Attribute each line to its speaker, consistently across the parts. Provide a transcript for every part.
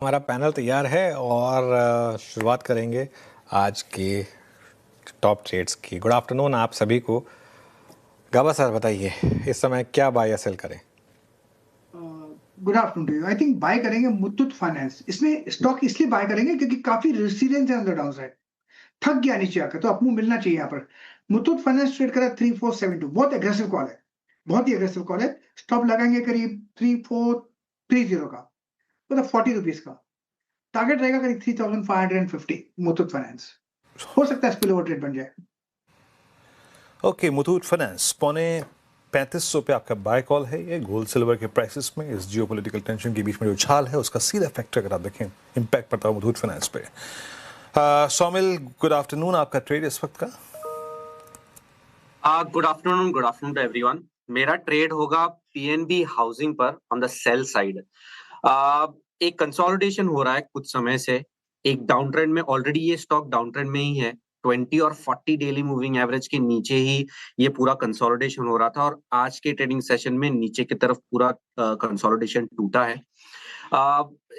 Speaker 1: हमारा पैनल तैयार है और शुरुआत करेंगे आज के टॉप ट्रेड्स की। गुड आफ्टरनून आप सभी को। गाबा सर बताइए इस समय क्या बाय या सेल करें?
Speaker 2: Good afternoon to you. I think buy करेंगे मुथूट फाइनेंस। इसमें स्टॉक इसलिए बाय करेंगे क्योंकि काफी रेसिलियंस है अंदर डाउन साइड। थक गया नीचे आकर, तो आपको मिलना चाहिए यहाँ पर। मुथूट फाइनेंस ट्रेड करा 3472, बहुत एग्रेसिव कॉल है, बहुत ही एग्रेसिव कॉल है। स्टॉप लगाएंगे करीब 3430 का, मतलब 40 रुपीज का। टारगेट रहेगा करीब 3550 मुथूट फाइनेंस। हो सकता है स्पिल ओवर ट्रेड बन जाए।
Speaker 3: ओके, मुथूट फाइनेंस 3500 पे आपका बाय कॉल है। ये गोल्ड सिल्वर के प्राइसेस में इस जियोपॉलिटिकल टेंशन के बीच में जो उछाल है उसका सीधा फैक्टर अगर आप देखें इंपैक्ट पड़ता है मुथूट फाइनेंस पे। सौमिल, गुड आफ्टरनून, आपका ट्रेड इस वक्त का?
Speaker 4: Good afternoon to everyone. मेरा ट्रेड होगा पीएनबी हाउसिंग पर ऑन द सेल साइड। एक कंसोलिडेशन हो रहा है कुछ समय से, एक डाउन ट्रेंड में। ऑलरेडी ये स्टॉक डाउन ट्रेंड में ही है। 20 और 40 डेली मूविंग एवरेज के नीचे ही ये पूरा कंसोलिडेशन हो रहा था और आज के ट्रेडिंग सेशन में नीचे की तरफ पूरा कंसोलिडेशन टूटा है।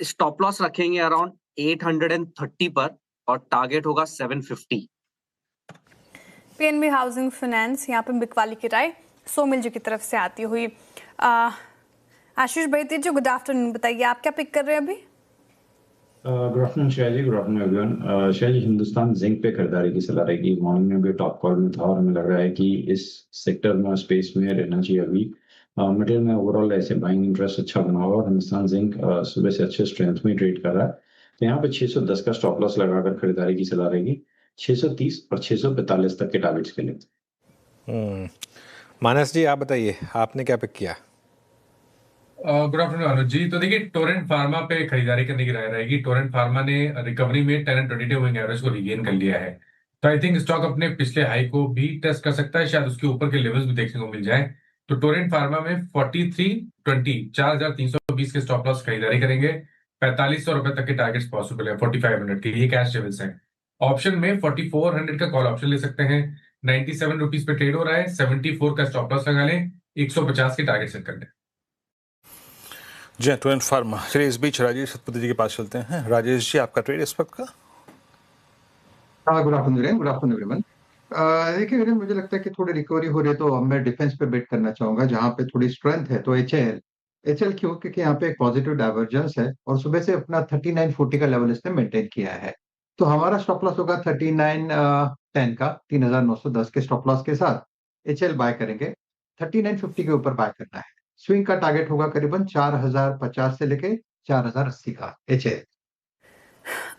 Speaker 4: स्टॉप लॉस रखेंगे अराउंड 830 पर और टारगेट होगा 750।
Speaker 5: पीएनबी हाउसिंग फाइनेंस, यहाँ पे बिकवाली की राय सोमिल जी की तरफ से आती हुई। आशीष बैती जी, गुड आफ्टरनून, बताइए आप क्या पिक कर रहे हैं अभी?
Speaker 6: गुड आफ्टरनून श्रेया जी, गुड आफ्टरनून एवरीवन। श्रेया जी, हिंदुस्तान जिंक पे खरीदारी की सलाह रहेगी। मॉर्निंग में भी टॉप कॉल में था और हमें लग रहा है कि इस सेक्टर में स्पेस में रहना चाहिए अभी। मटेरियल में ओवरऑल ऐसे बाइंग इंटरेस्ट अच्छा बना हुआ और हिंदुस्तान जिंक सुबह से अच्छे स्ट्रेंथ में ट्रेड कर रहा है। तो यहाँ पे 610 का स्टॉप लॉस लगाकर खरीदारी की सलाह रहेगी। 630 और 645 तक के टारगेट्स के लिए।
Speaker 1: मानस जी आप बताइए, आपने क्या पिक किया?
Speaker 7: गुड आफ्टरनून अनुज जी। तो देखिए, टोरेंट फार्मा पे खरीदारी करने की राय रहेगी। टोरेंट फार्मा ने रिकवरी में 10 and 20 मूविंग एवरेज को रिगेन कर लिया है। तो आई थिंक स्टॉक अपने पिछले हाई को भी टेस्ट कर सकता है, शायद उसके ऊपर के लेवल्स भी देखने को मिल जाए। तो टोरेंट फार्मा में 4320 4320 के स्टॉप लॉस खरीदारी करेंगे। 4500 रुपए तक के टारगेट्स पॉसिबल है, 4500 के, ये कैश लेवल्स हैं। ऑप्शन में 4400 का कॉल ऑप्शन ले सकते हैं। 97 रुपीज पे ट्रेड हो रहा है। 74 का स्टॉप लॉस लगा लें, 150 के टारगेट सेट कर लें।
Speaker 3: जय टोरेंट फार्मा। चलिए इस बीच राजेश सतपति जी के पास चलते हैं। राजेश जी, आपका ट्रेड इस वक्त का?
Speaker 8: Good afternoon, good afternoon everyone. देखिए वीरेन, मुझे लगता है कि थोड़ी रिकवरी हो रही है, तो अब मैं डिफेंस पे बेट करना चाहूंगा जहां पे थोड़ी स्ट्रेंथ है। तो एचएल क्यों? क्योंकि यहाँ पे एक पॉजिटिव डाइवर्जेंस है और सुबह से अपना 3940 का लेवल इसने मेंटेन किया है। तो हमारा स्टॉप लॉस होगा 3910 का, 3910 के स्टॉप लॉस के साथ एचएल बाय करेंगे। 3950 के ऊपर बाय करना है। स्विंग का टारगेट होगा करीबन 4050 से लेके 4080 का एचएल।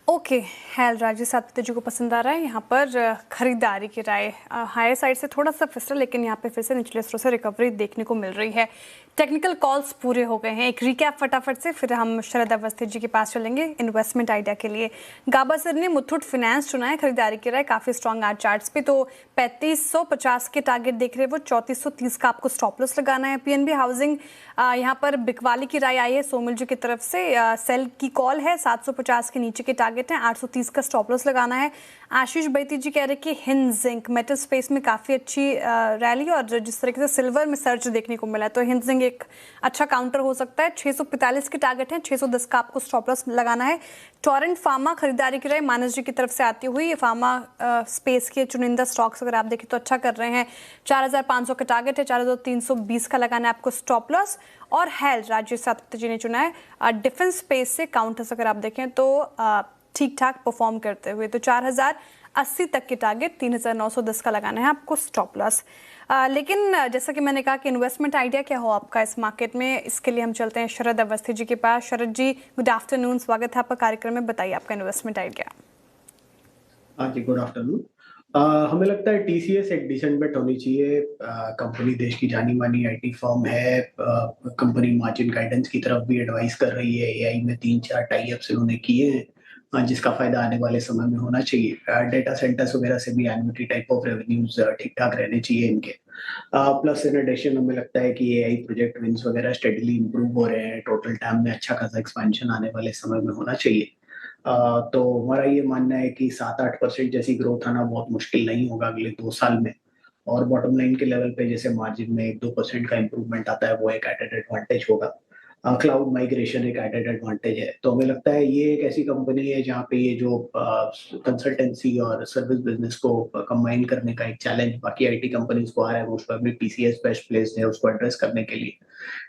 Speaker 5: ओके, हैल राजेश सातपति जी को पसंद आ रहा है यहाँ पर खरीदारी की राय। हायर साइड से थोड़ा सा फिसल, लेकिन यहाँ पे फिर से निचले स्तरों से रिकवरी देखने को मिल रही है। टेक्निकल कॉल्स पूरे हो गए हैं। एक रिकैप फटाफट से, फिर हम शरद अवस्थी जी के पास चलेंगे इन्वेस्टमेंट आइडिया के लिए। गाबा सर ने मुथूट फाइनेंस चुना है खरीदारी की राय, काफी स्ट्रॉन्ग आज चार्ट्स पे। तो 3550 के टारगेट देख रहे हैं वो, 3430 का आपको स्टॉप लॉस लगाना है। पीएनबी हाउसिंग, यहाँ पर बिकवाली की राय आई है सोमिल जी की तरफ से। सेल की कॉल है, 750 के नीचे के टारगेट है, 830 का स्टॉप लॉस लगाना है। आशीष बैती जी कह रहे हैं कि हिंद जिंक मेटल स्पेस में काफी अच्छी रैली और जिस तरीके से सिल्वर में सर्च देखने को मिला है, तो हिंद जिंक एक अच्छा काउंटर हो सकता है। 645 के टारगेट है, 610 का आपको स्टॉप लॉस लगाना है। टोरेंट फार्मा खरीदारी की राय मानस जी की तरफ से आती हुई। फार्मा स्पेस के चुनिंदा स्टॉक्स अगर आप देखें तो अच्छा कर रहे हैं। 4500 का टारगेट है, 4320 का लगाना है आपको स्टॉप लॉस। और हेल राजेश सातपति जी ने चुना है डिफेंस स्पेस से। काउंटर्स अगर आप देखें तो ठीक ठाक परफॉर्म करते हुए, तो 4080 तक के टारगेट, 3910 का लगाना है आपको स्टॉप लॉस। लेकिन जैसा कि मैंने कहा कि इन्वेस्टमेंट आइडिया क्या हो आपका इस मार्केट में, इसके लिए हम चलते हैं शरद अवस्थी जी के पास। शरद जी, गुड आफ्टरनून, स्वागत है आपका कार्यक्रम में। बताइए आपका इन्वेस्टमेंट आइडिया।
Speaker 9: हाँ जी, गुड आफ्टरनून। हमें लगता है टीसीएस एक डिसेंट बेट होनी चाहिए। कंपनी देश की जानी मानी आईटी फर्म है। कंपनी मार्जिन गाइडेंस की तरफ भी एडवाइस कर रही है। एआई में 3-4 टाई अप्स इन्होंने किए हैं, जिसका फायदा आने वाले समय में होना चाहिए। डेटा सेंटर्स वगैरह से भी एन्युटी टाइप ऑफ रेवेन्यूज ठीक ठाक रहने चाहिए इनके। प्लस इन एडिशन हमें लगता है कि एआई प्रोजेक्ट विंस वगैरह स्टेडली इंप्रूव हो रहे हैं। टोटल टाइम में अच्छा खासा एक्सपेंशन आने वाले समय में होना चाहिए। तो हमारा ये मानना है कि 7-8% जैसी ग्रोथ आना बहुत मुश्किल नहीं होगा अगले 2 साल में। और बॉटम लाइन के लेवल पे जैसे मार्जिन में 1-2% का इंप्रूवमेंट आता है, वो एक एडेड एडवांटेज होगा। क्लाउड माइग्रेशन एक एडेड एडवांटेज है। तो हमें लगता है ये एक ऐसी कंपनी है जहाँ पे ये जो कंसल्टेंसी और सर्विस बिजनेस को कंबाइन करने का एक चैलेंज बाकी आईटी कंपनीज को आ रहा है, most probably TCS best placed है उसको एड्रेस करने के लिए।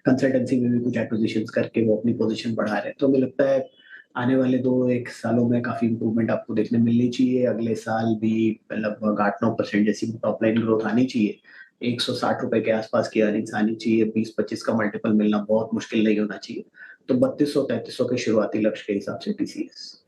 Speaker 9: कंसल्टेंसी में भी कुछ एक्विजिशंस करके वो अपनी पोजीशन बढ़ा रहे हैं। तो हमें लगता है आने वाले 2-1 सालों में काफी इंप्रूवमेंट आपको देखने मिलनी चाहिए। अगले साल भी लगभग 8-9% जैसी टॉप लाइन ग्रोथ आनी चाहिए। 160 रुपए के आसपास की अर्निंग्स आनी चाहिए। 20-25 का मल्टीपल मिलना बहुत मुश्किल नहीं होना चाहिए। तो 3200-3300 के शुरुआती लक्ष्य के हिसाब से टीसीएस।